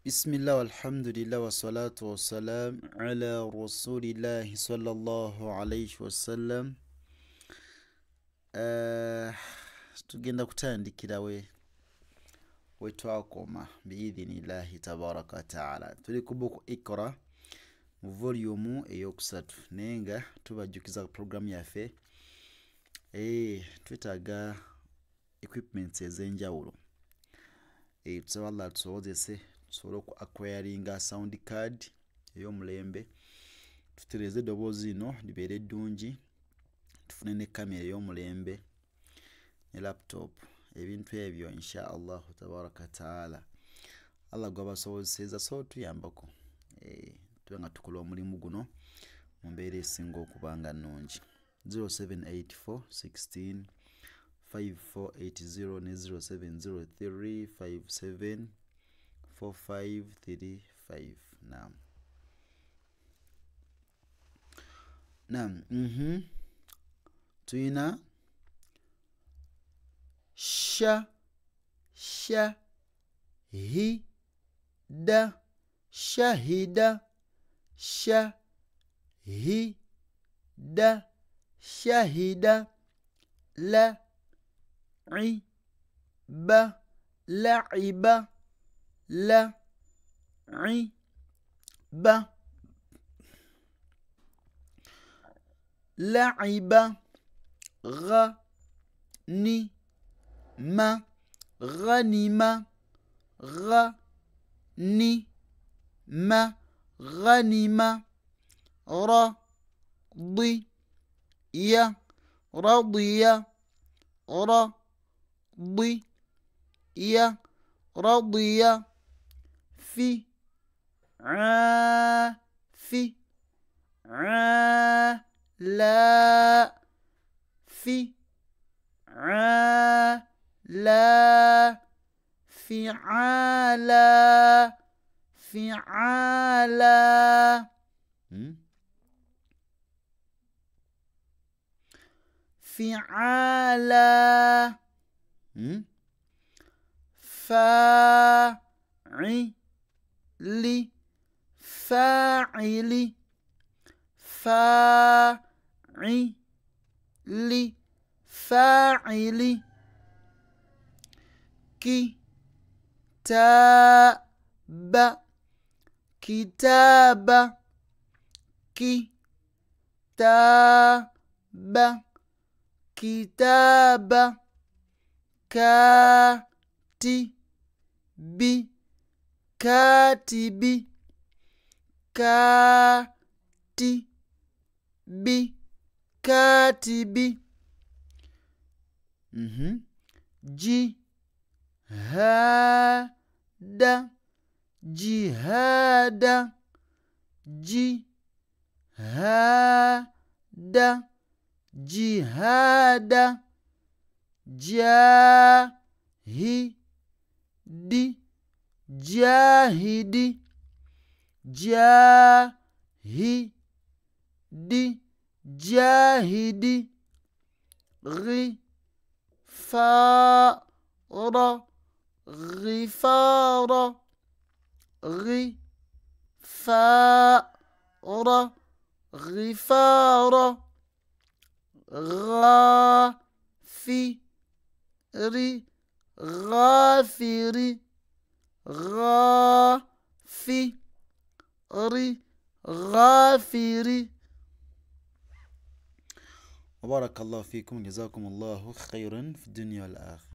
بسم الله والحمد لله والصلاة والسلام على رسول الله صلى الله عليه wasallam. Tugenda kutandikira we twakoma biidhinillahi tabaraka wa taala. Tuli ku buku Iqra mu volume eyokusatu naye nga tubajjukiza programu yaffe twetaaga equipments ez'enjawulo. Tusaba Allah tusobozese tusobole oku acquiringa sound card ey'omulembe, tutereze eddoboozi lino libeere eddungi, tufune ne kamera ey'omulembe ne laptop, ebintu ebyo insha allahu tabaraka taala Allah gwabasobozeseza so tuyambako tube nga tukola omulimu guno mu mbeera esinga okuba nga nnungi. 0784 16 5480 ne 0703 57 4535. Naam. Tuyina shahida, shahida, shahida, shahida, la'iba, la'iba, la'iba, la'iba, ghanima, ghanima, ghanima, ghanima, radiya, radiya, radiya, radiya, fi'ala, fi'ala, fi'ala, fi'ala, fi'ala, fa'ili, fa'ili, fa'ili, fa'ili, kitaba, kitaba, kitaba, kitaba, katibi, katibi, katibi, katibi, jihada, jihada, jihada, jihada, jahidi, jahidi, jahidi, jahidi, ghifara, ghifara, ghifara, ghifara, ghafiri, ghafiri, ghafiri, ghafiri. وبارك الله فيكم، جزاكم الله خيرا في الدنيا والآخرة.